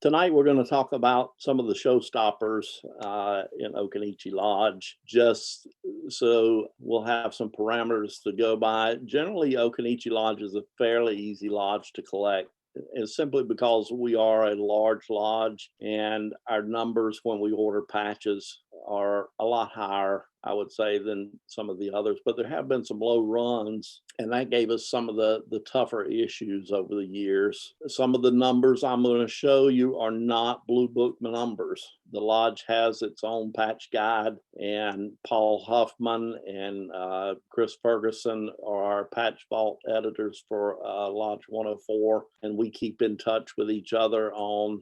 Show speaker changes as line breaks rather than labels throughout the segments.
Tonight, we're going to talk about some of the showstoppers in Occoneechee Lodge, just so we'll have some parameters to go by. Generally, Occoneechee Lodge is a fairly easy lodge to collect. It's simply because we are a large lodge and our numbers when we order patches are a lot higher, I would say, than some of the others. But there have been some low runs, and that gave us some of the tougher issues over the years. Some of the numbers I'm going to show you are not Blue Book numbers. The lodge has its own patch guide, and Paul Huffman and Chris Ferguson are our patch vault editors for Lodge 104, and we keep in touch with each other on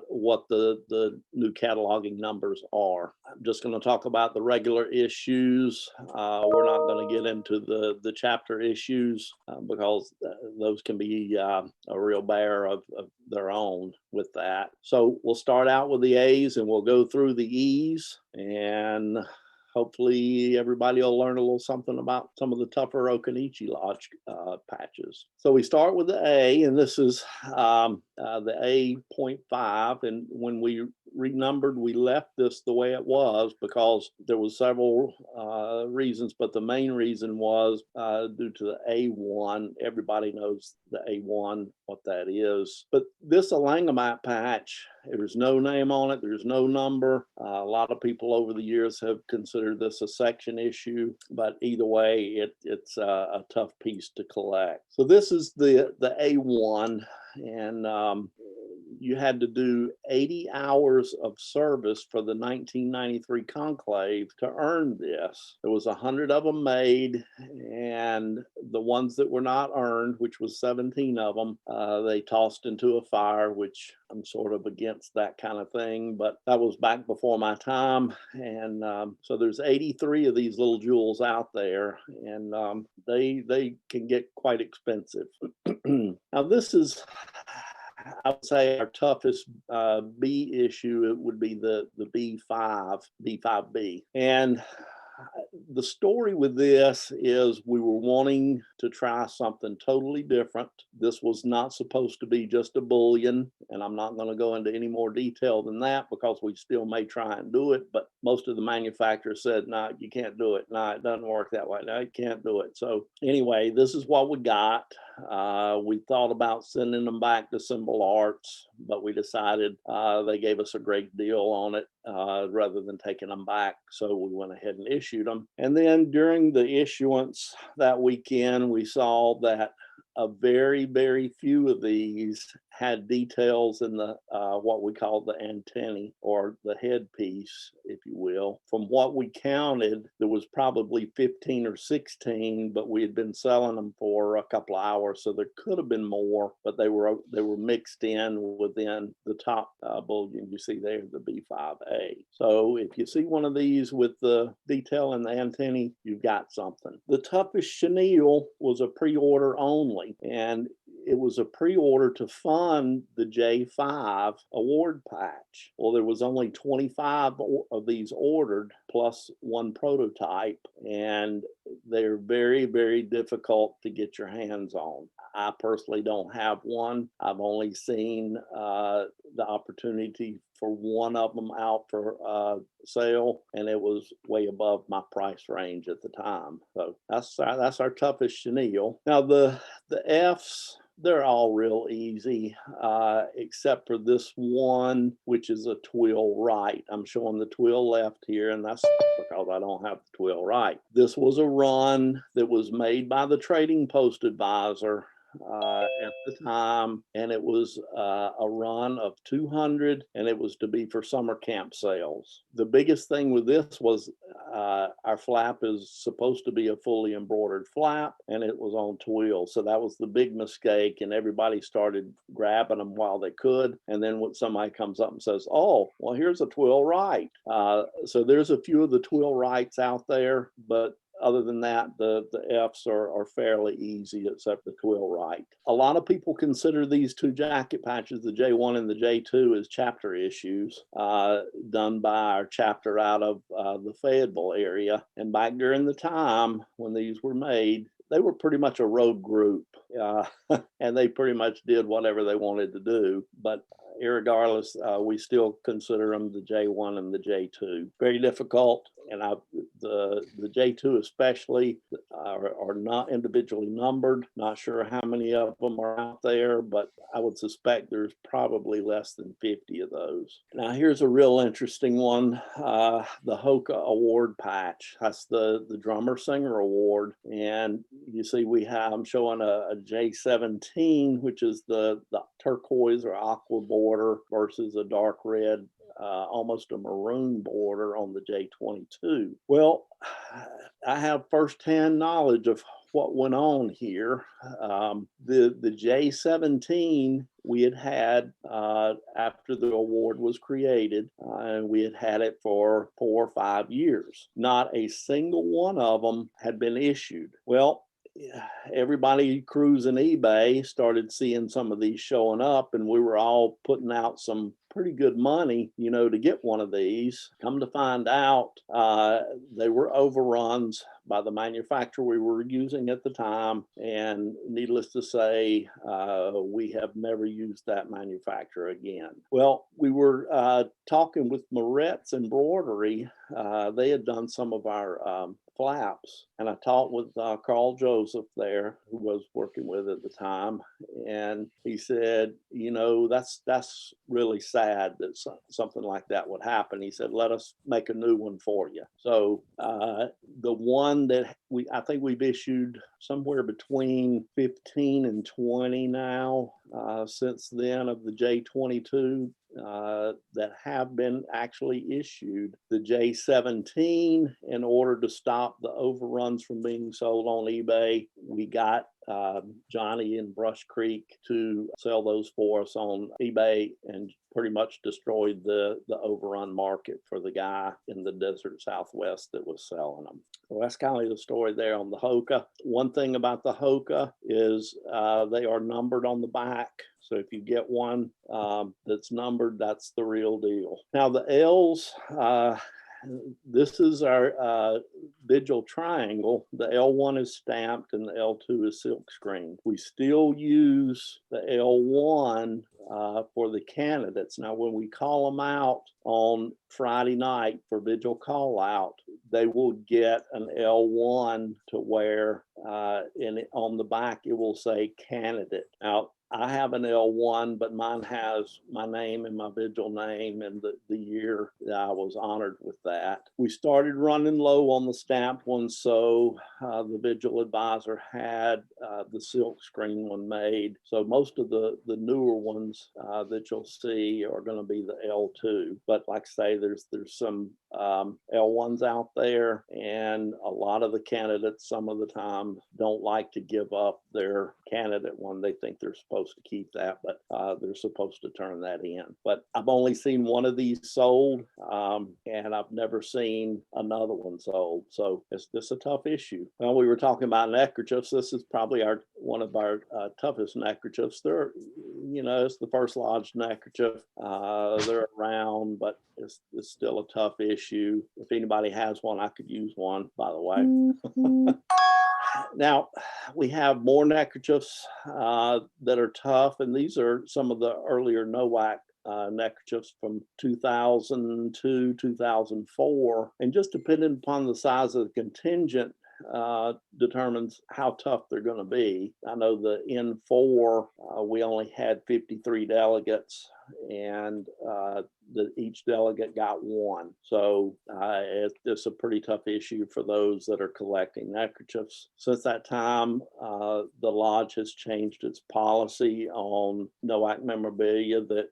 what the new cataloging numbers are. I'm just going to talk about the regular issues. We're not going to get into the chapter issues because those can be a real bear of their own with that. So we'll start out with the A's and we'll go through the E's, and hopefully everybody will learn a little something about some of the tougher Occoneechee Lodge patches. So we start with the A, and this is the A.5. And when we renumbered, we left this the way it was because there was several reasons, but the main reason was due to the A1. Everybody knows the A1, what that is. But this Alangamite patch, there's no name on it. There's no number. A lot of people over the years have considered this a section issue, but either way, it's a tough piece to collect. So this is the A1, and you had to do 80 hours of service for the 1993 conclave to earn this. There was 100 of them made, and the ones that were not earned, which was 17 of them, they tossed into a fire, which I'm sort of against that kind of thing, but that was back before my time. And so there's 83 of these little jewels out there, and they can get quite expensive. Now this is, I would say, our toughest B issue. It would be the B5B. And the story with this is we were wanting to try something totally different. This was not supposed to be just a bullion, and I'm not going to go into any more detail than that because we still may try and do it, but most of the manufacturers said, no, you can't do it. No, it doesn't work that way. No, you can't do it. So anyway, this is what we got. We thought about sending them back to Symbol Arts, but we decided they gave us a great deal on it rather than taking them back. So we went ahead and issued them. And then during the issuance that weekend, we saw that a very, very few of these had details in the what we call the antennae, or the headpiece, if you will. From what we counted, there was probably 15 or 16, but we had been selling them for a couple of hours, so there could have been more, but they were mixed in within the top bullion you see there, the B5A. So if you see one of these with the detail in the antennae, you've got something. The toughest chenille was a pre-order only, and it was a pre-order to fund the J5 award patch. Well, there was only 25 of these ordered plus one prototype, and they're very, very difficult to get your hands on. I personally don't have one. I've only seen the opportunity for one of them out for sale, and it was way above my price range at the time. So that's our toughest chenille. Now the F's, they're all real easy, except for this one, which is a twill right. I'm showing the twill left here, and that's because I don't have the twill right. This was a run that was made by the Trading Post Advisor at the time, and it was a run of 200, and it was to be for summer camp sales. The biggest thing with this was our flap is supposed to be a fully embroidered flap, and it was on twill. So that was the big mistake, and everybody started grabbing them while they could. And then when somebody comes up and says, oh, well, here's a twill right. So there's a few of the twill rights out there, but other than that, the F's are fairly easy, except the twill right. A lot of people consider these two jacket patches, the J1 and the J2, as chapter issues done by our chapter out of the Fayetteville area. And back during the time when these were made, they were pretty much a rogue group, and they pretty much did whatever they wanted to do. But irregardless, we still consider them the J1 and the J2. Very difficult, and the J2 especially are not individually numbered. Not sure how many of them are out there, but I would suspect there's probably less than 50 of those. Now here's a real interesting one, the Hoka Award patch. That's the Drummer Singer Award, and you see I'm showing a J17, which is the turquoise or aqua border versus a dark red, almost a maroon border on the J22. Well, I have firsthand knowledge of what went on here. The J17 we had after the award was created, and we had it for 4 or 5 years. Not a single one of them had been issued. Well, everybody cruising eBay started seeing some of these showing up, and we were all putting out some pretty good money, to get one of these. Come to find out, they were overruns by the manufacturer we were using at the time, and needless to say, we have never used that manufacturer again. Well, we were talking with Moret's Embroidery. They had done some of our flaps, and I talked with Carl Joseph there, who was working with at the time, and he said, that's really sad that something like that would happen. He said, let us make a new one for you. So the one that I think we've issued somewhere between 15 and 20 now since then of the J22 that have been actually issued. The J17, in order to stop the overruns from being sold on eBay, we got Johnny in Brush Creek to sell those for us on eBay, and pretty much destroyed the overrun market for the guy in the desert Southwest that was selling them. So that's kind of the story there on the Hoka. One thing about the Hoka is they are numbered on the back. So if you get one that's numbered, that's the real deal. Now the L's, this is our Vigil triangle. The L1 is stamped and the L2 is silk screened. We still use the L1 for the candidates. Now, when we call them out on Friday night for Vigil call out, they will get an L1 to wear, and on the back it will say candidate. Now, I have an L1, but mine has my name and my Vigil name and the year that I was honored with that. We started running low on the stamped ones, so the Vigil advisor had the silk screen one made. So most of the newer ones that you'll see are going to be the L2. But like I say, there's some L1s out there, and a lot of the candidates some of the time don't like to give up their candidate one. They think they're supposed to keep that, but they're supposed to turn that in. But I've only seen one of these sold, and I've never seen another one sold. So it's a tough issue. Well, we were talking about neckerchiefs. This is probably one of our toughest neckerchiefs. It's the First Lodge neckerchief. They're around, but it's still a tough issue. If anybody has one, I could use one, by the way. Now, we have more neckerchiefs that are tough, and these are some of the earlier NOAC neckerchiefs from 2002, 2004. And just depending upon the size of the contingent determines how tough they're going to be. I know the N4, we only had 53 delegates, and each delegate got one. So it's a pretty tough issue for those that are collecting neckerchiefs. Since that time, the Lodge has changed its policy on NOAC memorabilia that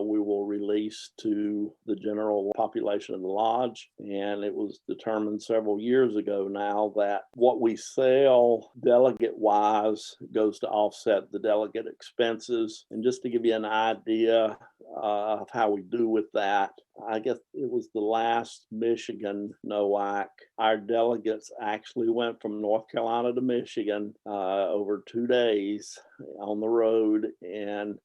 we will release to the general population of the Lodge. And it was determined several years ago now that what we sell delegate-wise goes to offset the delegate expenses. And just to give you an idea of how we do with that, I guess it was the last Michigan NOAC. Our delegates actually went from North Carolina to Michigan over 2 days on the road, and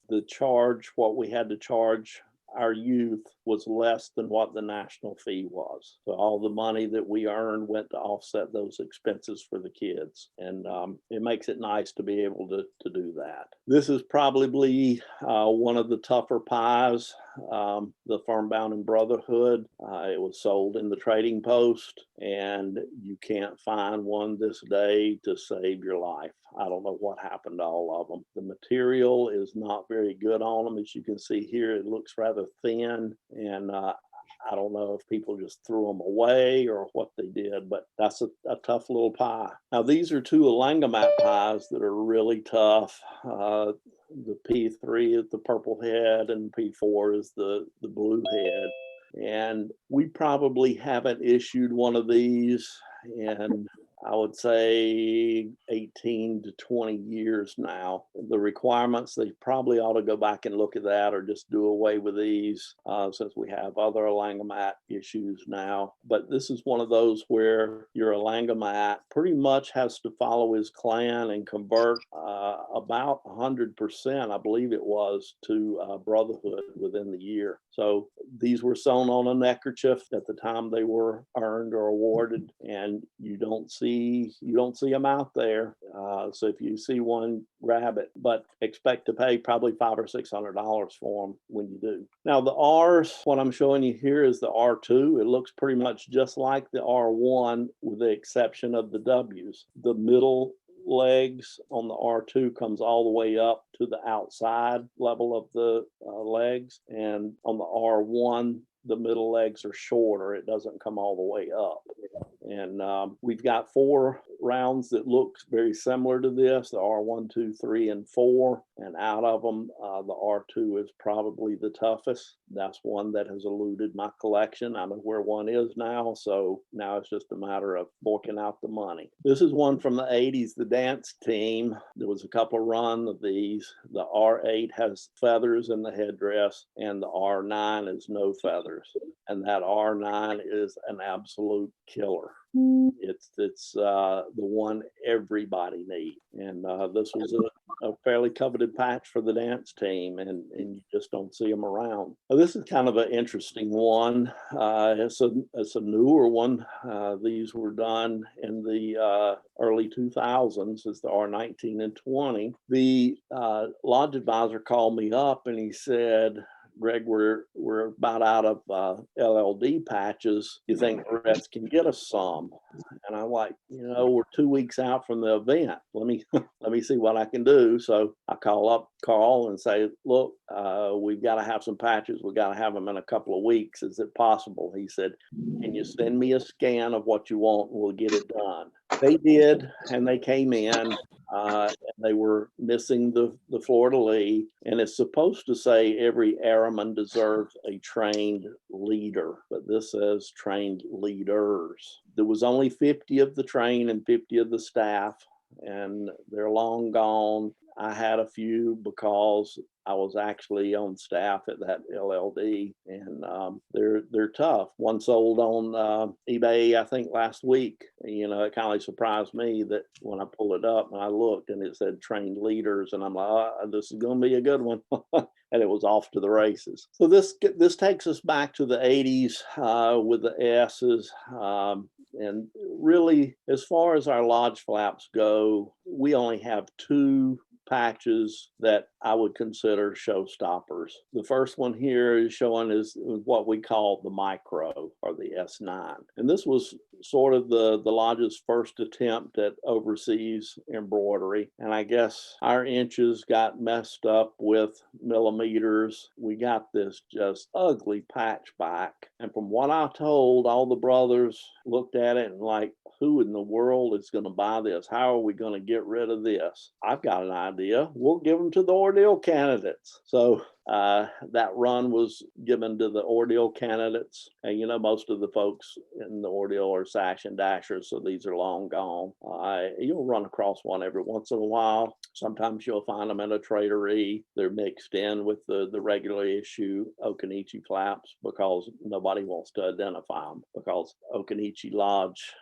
what we had to charge our youth was less than what the national fee was. So all the money that we earned went to offset those expenses for the kids. And it makes it nice to be able to do that. This is probably one of the tougher pies, the Firmbound and Brotherhood. It was sold in the Trading Post, and you can't find one this day to save your life. I don't know what happened to all of them. The material is not very good on them. As you can see here, it looks rather thin, and I don't know if people just threw them away or what they did, but that's a tough little pie. Now, these are two Alangamat pies that are really tough. The P3 is the purple head, and P4 is the blue head. And we probably haven't issued one of these in, I would say, 18 to 20 years now. The requirements, they probably ought to go back and look at that, or just do away with these since we have other Alangamat issues now. But this is one of those where your Alangamat pretty much has to follow his clan and convert about 100%, I believe it was, to Brotherhood within the year. So these were sewn on a neckerchief at the time they were earned or awarded, and you don't see them out there. So if you see one, grab it, but expect to pay probably $500 or $600 for them when you do. Now the R's, what I'm showing you here is the R2. It looks pretty much just like the R1 with the exception of the W's. The middle legs on the R2 comes all the way up to the outside level of the legs, and on the R1 the middle legs are shorter. It doesn't come all the way up. And we've got 4 rounds that look very similar to this, the R1, 2, 3, and 4. And out of them, the R2 is probably the toughest. That's one that has eluded my collection. I know where one is now, so now it's just a matter of forking out the money. This is one from the 80s, the dance team. There was a couple run of these. The R8 has feathers in the headdress, and the R9 is no feathers. And that R9 is an absolute killer. It's the one everybody needs. And this was a fairly coveted patch for the dance team, and you just don't see them around. Now, this is kind of an interesting one. It's a newer one. These were done in the early 2000s. It's the R19 and 20. The lodge advisor called me up and he said, "Greg, we're about out of LLD patches. You think reps can get us some?" And I'm like, we're 2 weeks out from the event. Let me see what I can do. So I call up Carl and say, "Look, we've got to have some patches. We've got to have them in a couple of weeks. Is it possible?" He said, "Can you send me a scan of what you want and we'll get it done?" They did, and they came in. And they were missing the fleur-de-lis, and it's supposed to say every airman deserves a trained leader, but this says trained leaders. There was only 50 of the train and 50 of the staff, and they're long gone. I had a few because I was actually on staff at that LLD, and they're tough. One sold on eBay, I think, last week. It kind of surprised me that when I pulled it up and I looked and it said trained leaders, and I'm like, this is going to be a good one. And it was off to the races. So this takes us back to the 80s with the S's. And really, as far as our lodge flaps go, we only have 2 patches that I would consider showstoppers. The first one here is showing is what we call the micro, or the S9. And this was sort of the lodge's first attempt at overseas embroidery. And I guess our inches got messed up with millimeters. We got this just ugly patch back. And from what I told, all the brothers looked at it and like, who in the world is going to buy this? How are we going to get rid of this? I've got an idea. We'll give them to the ordeal candidates. So that run was given to the ordeal candidates. And most of the folks in the ordeal are sash and dashers, so these are long gone. You'll run across one every once in a while. Sometimes you'll find them in a traderie. They're mixed in with the regular issue Occoneechee flaps because nobody wants to identify them, because Occoneechee Lodge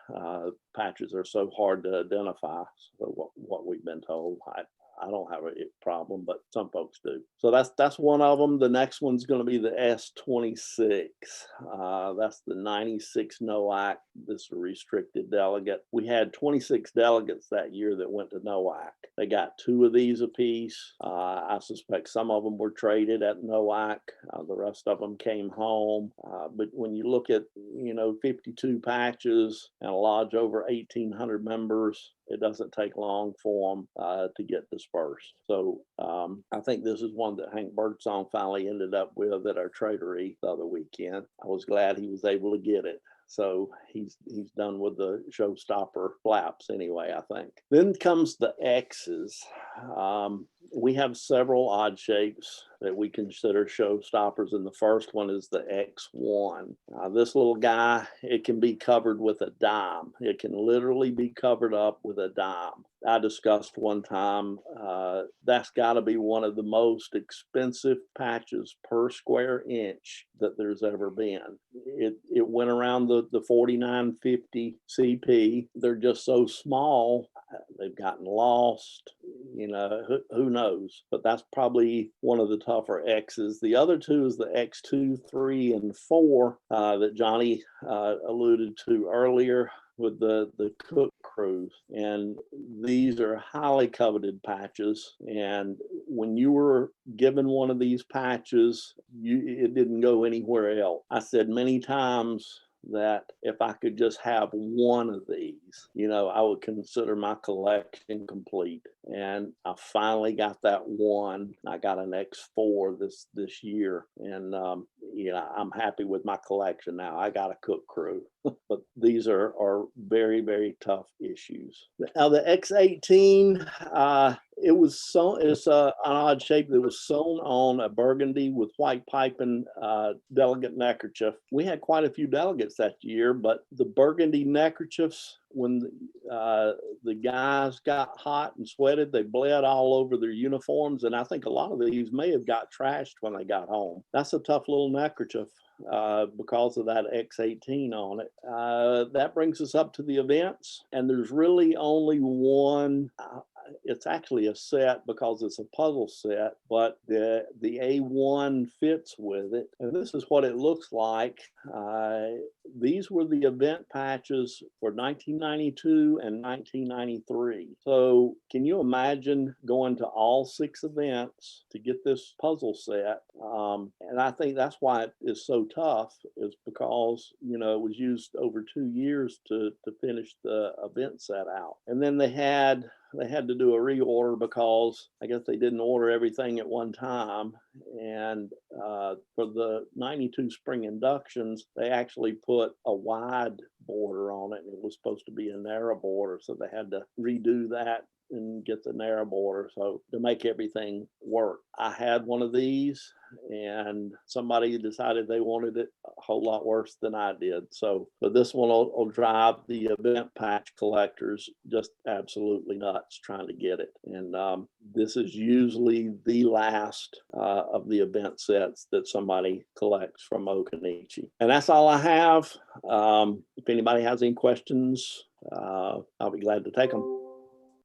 patches are so hard to identify. So what we've been told. I don't have a problem, but some folks do. So that's one of them. The next one's going to be the S-26. That's the 96 NOAC. This is a restricted delegate. We had 26 delegates that year that went to NOAC. They got 2 of these apiece. I suspect some of them were traded at NOAC. The rest of them came home. But when you look at, 52 patches and a lodge over 1,800 members, it doesn't take long for them to get dispersed. So I think this is one that Hank Birdsong finally ended up with at our tradery the other weekend. I was glad he was able to get it. So he's done with the showstopper flaps anyway, I think. Then comes the X's. We have several odd shapes that we consider showstoppers, and the first one is the X1. This little guy, it can be covered with a dime. It can literally be covered up with a dime. I discussed one time, that's got to be one of the most expensive patches per square inch that there's ever been. It went around the 4950 CP. They're just so small. They've gotten lost, who knows? But that's probably one of the tougher X's. The other two is the X2, 3, and 4 that Johnny alluded to earlier with the Cook Crews. And these are highly coveted patches. And when you were given one of these patches, it didn't go anywhere else. I said many times that if I could just have one of these, I would consider my collection complete. And I finally got that one. I got an X4 this year, and I'm happy with my collection now. I got a Cook Crew, but these are very, very tough issues. Now the X18. It's an odd shape that was sewn on a burgundy with white piping delegate neckerchief. We had quite a few delegates that year, but the burgundy neckerchiefs, when the guys got hot and sweated, they bled all over their uniforms. And I think a lot of these may have got trashed when they got home. That's a tough little neckerchief because of that X18 on it. That brings us up to the events. And there's really only one. It's actually a set because it's a puzzle set, but the A1 fits with it. And this is what it looks like. These were the event patches for 1992 and 1993. So can you imagine going to all 6 events to get this puzzle set? And I think that's why it is so tough, is because, it was used over 2 years to finish the event set out. And then they had to do a reorder because I guess they didn't order everything at one time. And for the 92 spring inductions, they actually put a wide border on it, and it was supposed to be a narrow border. So they had to redo that and get the narrow border so to make everything work. I had one of these, and somebody decided they wanted it a whole lot worse than I did. So but this one will drive the event patch collectors just absolutely nuts trying to get it. And this is usually the last of the event sets that somebody collects from Occoneechee. And that's all I have. If anybody has any questions, I'll be glad to take them.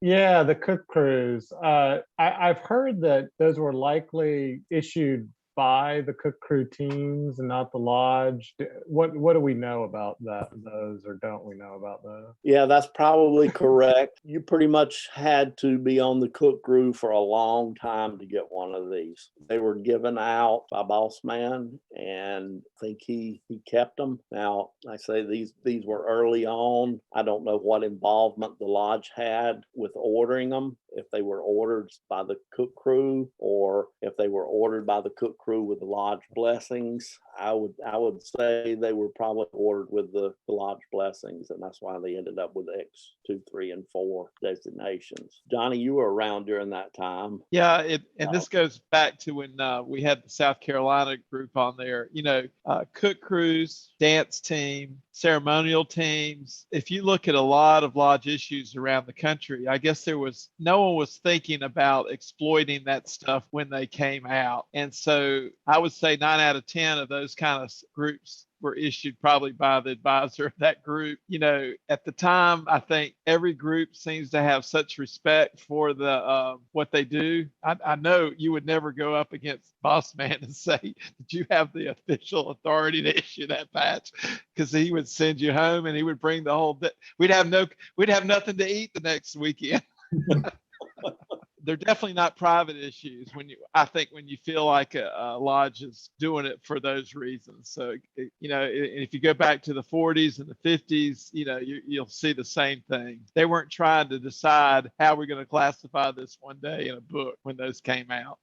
Yeah, the Cook Crews. I've heard that those were likely issued by the Cook Crew teams and not the lodge. What do we know about those, or don't we know about those?
Yeah, that's probably correct. You pretty much had to be on the Cook Crew for a long time to get one of these. They were given out by Boss Man, and I think he kept them. Now, I say these were early on. I don't know what involvement the lodge had with ordering them, if they were ordered by the Cook Crew or if they were ordered by the Cook Crew with the lodge blessings. I would say they were probably ordered with the lodge blessings, and that's why they ended up with X2, 3, and 4 designations. Johnny, you were around during that time.
Yeah, and this goes back to when we had the South Carolina group on there. Cook Crews, dance team, ceremonial teams. If you look at a lot of lodge issues around the country, I guess no one was thinking about exploiting that stuff when they came out. And so I would say 9 out of 10 of those kind of groups were issued probably by the advisor of that group. You know, at the time, I think every group seems to have such respect for the what they do. I know you would never go up against Boss Man and say that you have the official authority to issue that patch, because he would send you home and he would bring the whole. We'd have nothing to eat the next weekend. They're definitely not private issues I think when you feel like a lodge is doing it for those reasons. So, you know, if you go back to the 40s and the 50s, you know, you'll see the same thing. They weren't trying to decide how we're going to classify this one day in a book when those came out.